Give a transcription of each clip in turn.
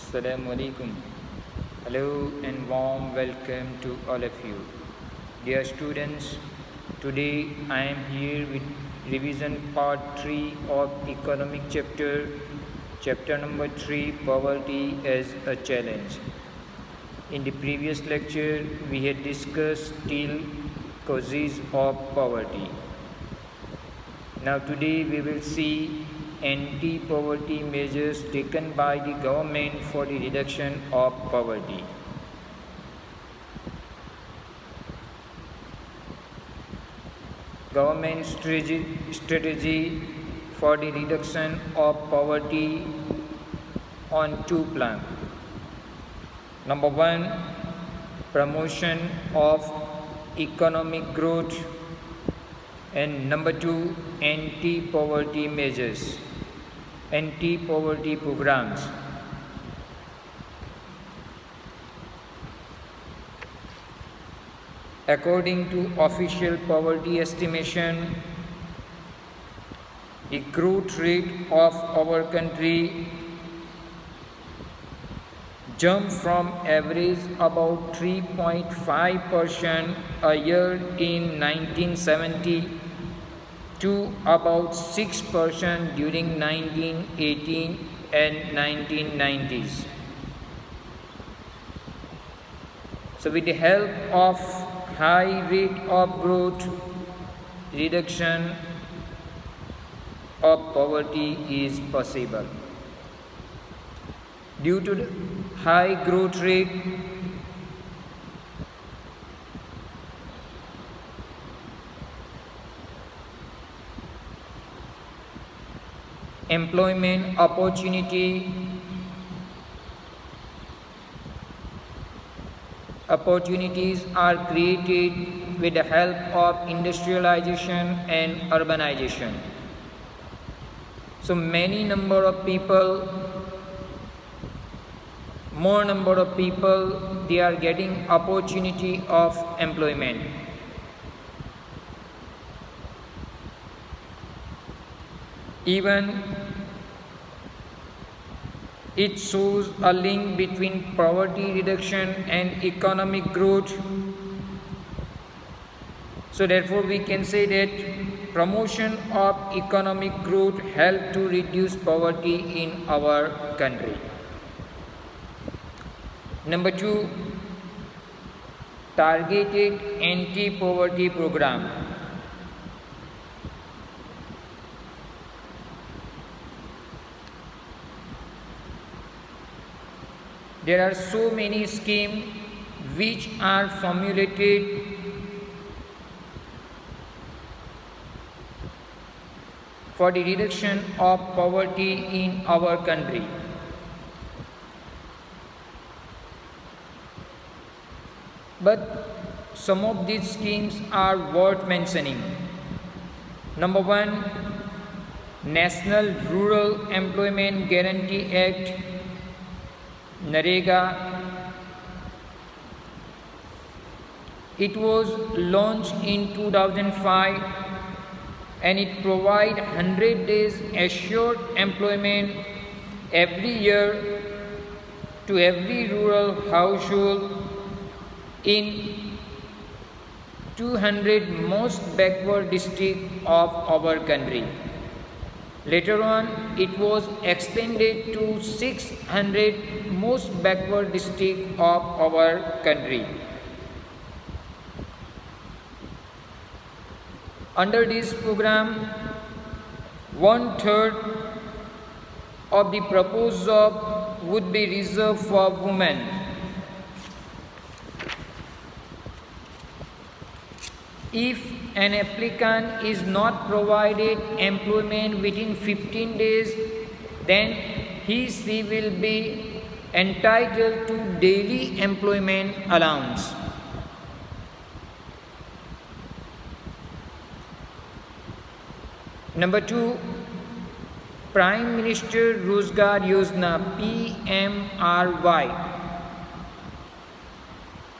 Assalamu alaikum. Hello and warm welcome to all of you. Dear students, today I am here with revision part 3 of economic chapter number 3, poverty as a challenge. In the previous lecture, we had discussed still causes of poverty. Now today we will see anti-poverty measures taken by the government for the reduction of poverty. Government strategy for the reduction of poverty on two plans. Number one, promotion of economic growth, and number two, anti-poverty measures, anti-poverty programs. According to official poverty estimation, the growth rate of our country jumped from average about 3.5% a year in 1970 to about 6% during 1918 and 1990s. So with the help of high rate of growth, reduction of poverty is possible. Due to the high growth rate, employment opportunities are created with the help of industrialization and urbanization. So more number of people, they are getting opportunity of employment. Even it shows a link between poverty reduction and economic growth. So therefore we can say that promotion of economic growth help to reduce poverty in our country. Number two, targeted anti-poverty program. There are so many schemes which are formulated for the reduction of poverty in our country. But some of these schemes are worth mentioning. Number one, National Rural Employment Guarantee Act, NREGA. It was launched in 2005 and it provides 100 days assured employment every year to every rural household in 200 most backward districts of our country. Later on, it was extended to 600 most backward districts of our country. Under this program, 1/3 of the proposed job would be reserved for women. If an applicant is not provided employment within 15 days, then she will be entitled to daily employment allowance. Number two, Prime Minister Rozgar Yojana, PMRY.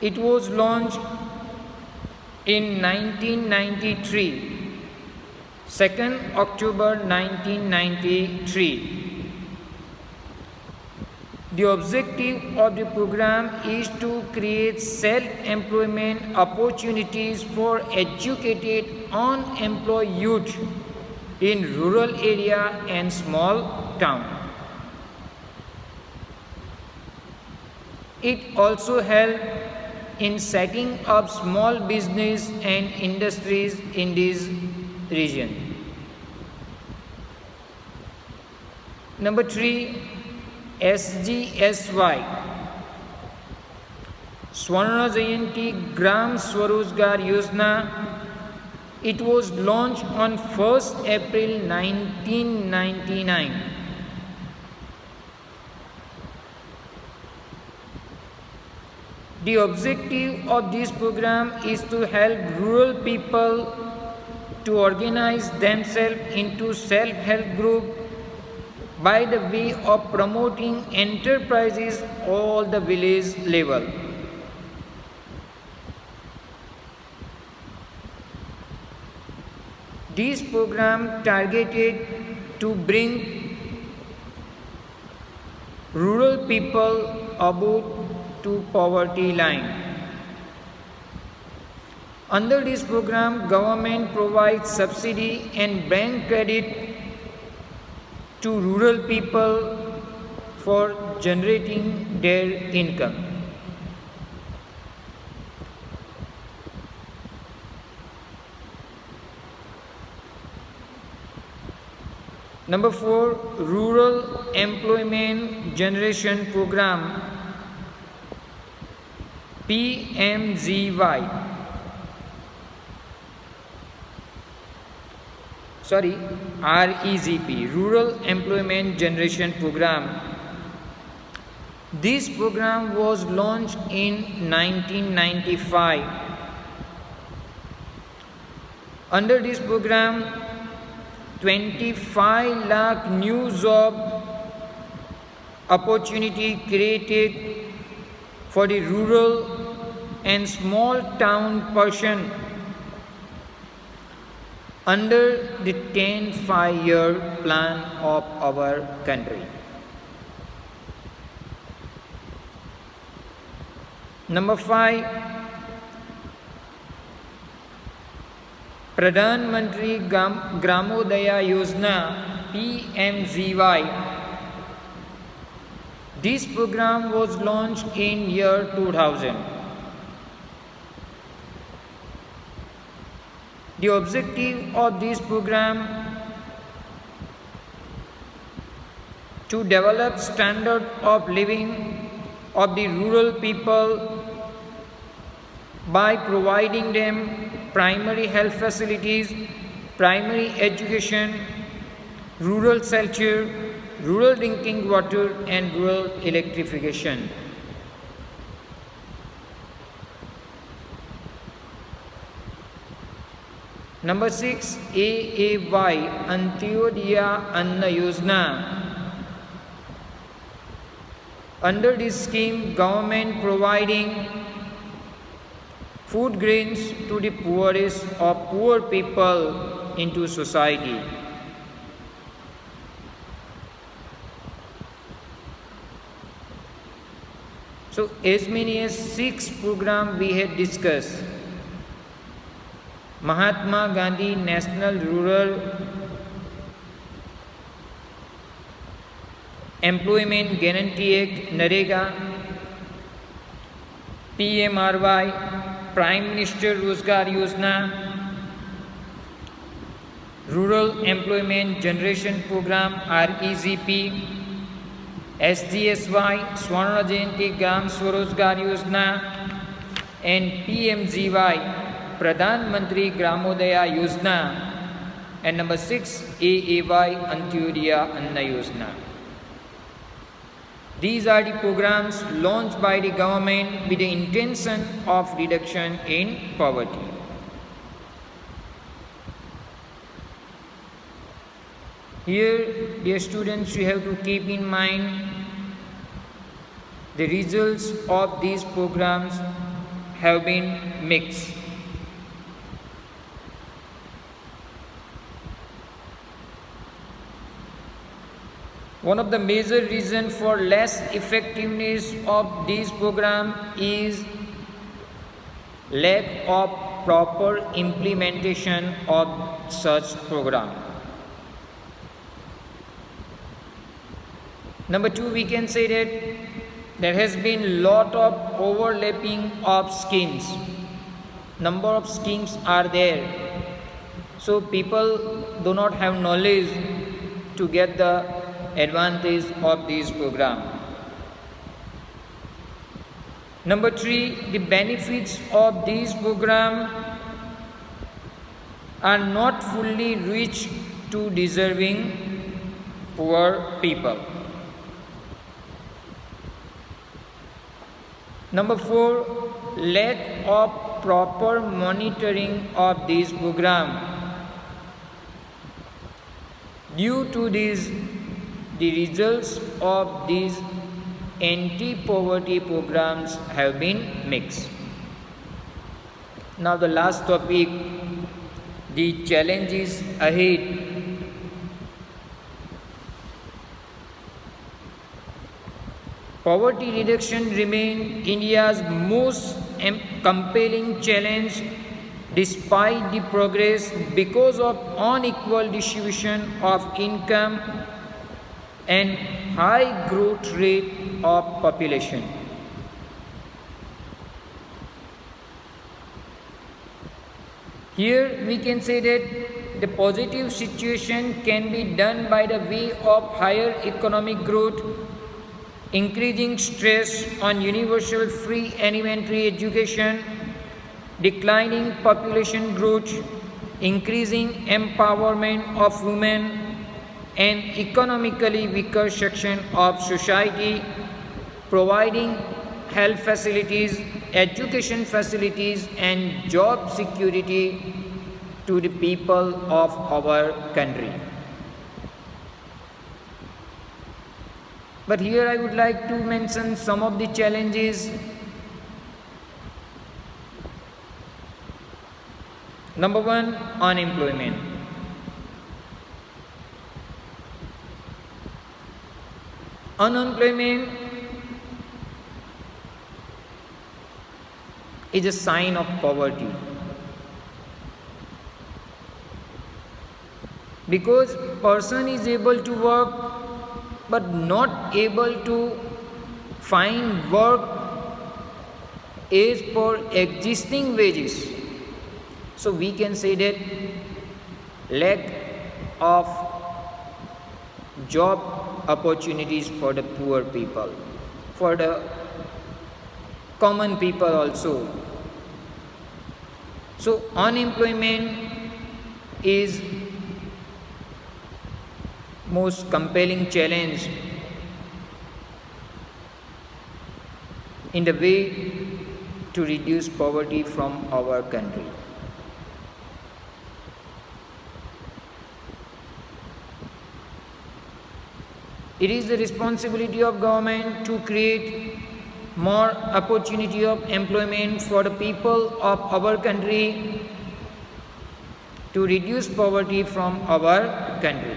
It was launched in 1993, 2nd October 1993. The objective of the program is to create self-employment opportunities for educated unemployed youth in rural area and small town. It also helps in setting up small business and industries in this region. Number 3, SGSY, Swarna Jayanti Gram Swarozgar Yojana. It was launched on 1st April 1999. The objective of this program is to help rural people to organize themselves into self-help group by the way of promoting enterprises all the village level. This program targeted to bring rural people above to poverty line. Under this program, government provides subsidy and bank credit to rural people for generating their income. Number 4, Rural Employment Generation Program, PMGY. REGP, Rural Employment Generation Program. This program was launched in 1995. Under this program, 25 lakh new job opportunity created for the rural and small town person under the 10 5-year plan of our country. Number 5, Pradhan Mantri Gramodaya Yojana, PMGY. This program was launched in year 2000. The objective of this program to develop standard of living of the rural people by providing them primary health facilities, primary education, rural shelter, rural drinking water and rural electrification. Number 6, AAY, Antyodaya Anna Yojana. Under this scheme, government providing food grains to the poorest of poor people into society. So, as many as 6 programs we had discussed. Mahatma Gandhi National Rural Employment Guarantee Act, NREGA, PMRY, Prime Minister Rozgar Yojana, Rural Employment Generation Program, REGP, SGSY, Swarna Jayanti Gram Swarozgar Yojana, and PMGY, Pradhan Mantri Gramodaya Yojana, and number 6, AAY, Antyodaya Anna Yojana. These are the programs launched by the government with the intention of reduction in poverty. Here, dear students, you have to keep in mind the results of these programs have been mixed. One of the major reasons for less effectiveness of this program is lack of proper implementation of such program. Number two, we can say that there has been lot of overlapping of schemes. Number of schemes are there, so people do not have knowledge to get the advantage of this program. Number three, the benefits of this program are not fully reached to deserving poor people. Number four, lack of proper monitoring of this program. Due to this, the results of these anti-poverty programs have been mixed. Now the last topic, the challenges ahead. Poverty reduction remains India's most compelling challenge despite the progress because of unequal distribution of income and high growth rate of population. Here we can say that the positive situation can be done by the way of higher economic growth, increasing stress on universal free elementary education, declining population growth, increasing empowerment of women and economically weaker section of society, providing health facilities, education facilities and job security to the people of our country. But here I would like to mention some of the challenges. Number one, unemployment. Unemployment is a sign of poverty, because person is able to work but not able to find work as per existing wages. So we can say that lack of job opportunities for the poor people, for the common people also. So unemployment is most compelling challenge in the way to reduce poverty from our country. It is the responsibility of government to create more opportunity of employment for the people of our country to reduce poverty from our country.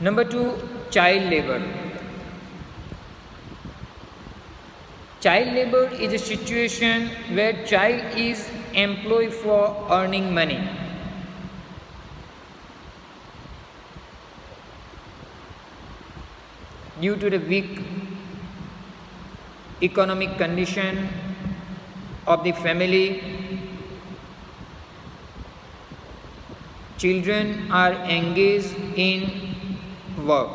Number two, child labor. Child labor is a situation where child is employed for earning money. Due to the weak economic condition of the family, children are engaged in work.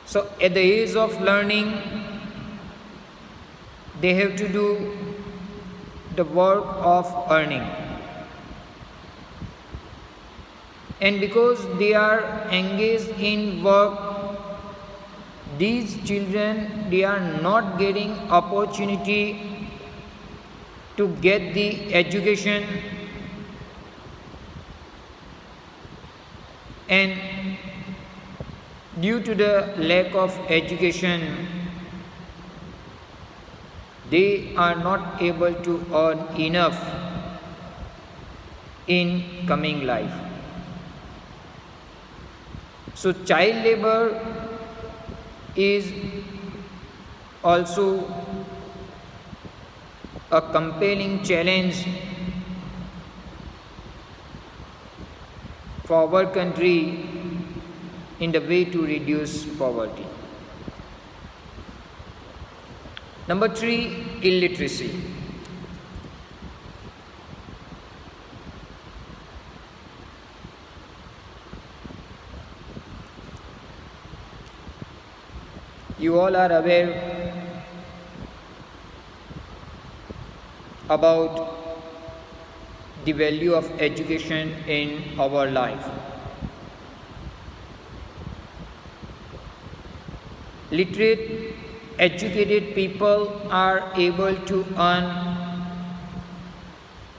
So at the age of learning, they have to do the work of earning. And because they are engaged in work, these children, they are not getting opportunity to get the education, and due to the lack of education, they are not able to earn enough in coming life. So child labor is also a compelling challenge for our country in the way to reduce poverty. Number 3, illiteracy. You all are aware about the value of education in our life. Literate, educated people are able to earn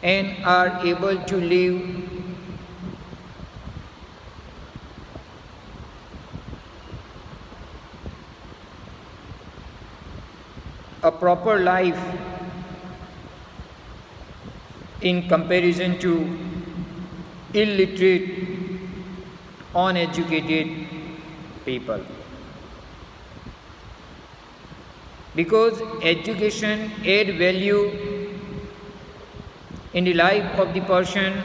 and are able to live a proper life in comparison to illiterate, uneducated people. Because education adds value in the life of the person,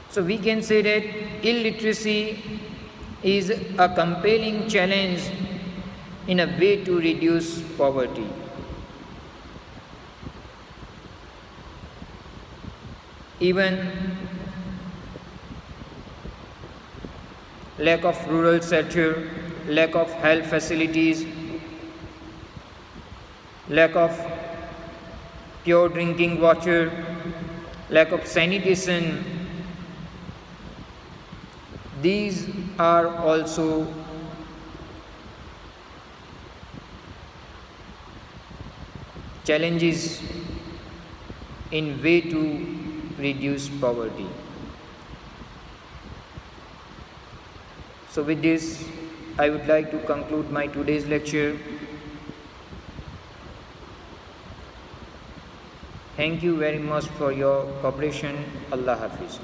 so we can say that illiteracy is a compelling challenge in a way to reduce poverty. Even lack of rural shelter, lack of health facilities, lack of pure drinking water, lack of sanitation, these are also challenges in way to reduce poverty. So with this, I would like to conclude my today's lecture. Thank you very much for your cooperation. Allah Hafiz.